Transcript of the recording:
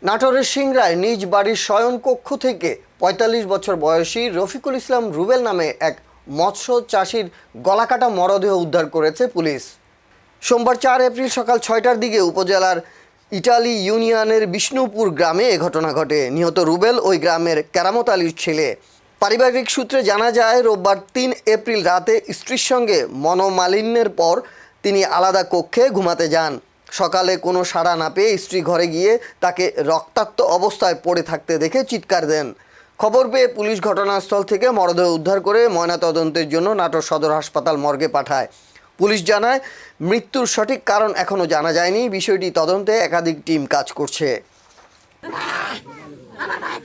নাটোরের সিংড়ায় নিজ বাড়ির শয়নকক্ষ থেকে ৪৫ বছর বয়সী রফিকুল ইসলাম রুবেল নামে এক মৎস্য চাষির গলাকাটা মরদেহ উদ্ধার করেছে পুলিশ। সোমবার ৪ এপ্রিল সকাল ৬টার দিকে উপজেলার ইটালি ইউনিয়নের বিষ্ণুপুর গ্রামে এ ঘটনা ঘটে। নিহত রুবেল ওই গ্রামের কেরামত আলীর ছেলে। পারিবারিক সূত্রে জানা যায়, রোববার ৩ এপ্রিল রাতে স্ত্রীর সঙ্গে মনোমালিন্যের পর তিনি আলাদা কক্ষে ঘুমাতে যান। সকালে কোনো সাড়া না পেয়ে স্ত্রী ঘরে গিয়ে তাকে রক্তাক্ত অবস্থায় পড়ে থাকতে দেখে চিৎকার দেন। খবর পেয়ে পুলিশ ঘটনাস্থল থেকে মরদেহ উদ্ধার করে ময়নাতদন্তের জন্য নাটোর সদর হাসপাতাল মর্গে পাঠায়। পুলিশ জানায়, মৃত্যুর সঠিক কারণ এখনও জানা যায়নি। বিষয়টি তদন্তে একাধিক টিম কাজ করছে। আমার ভাই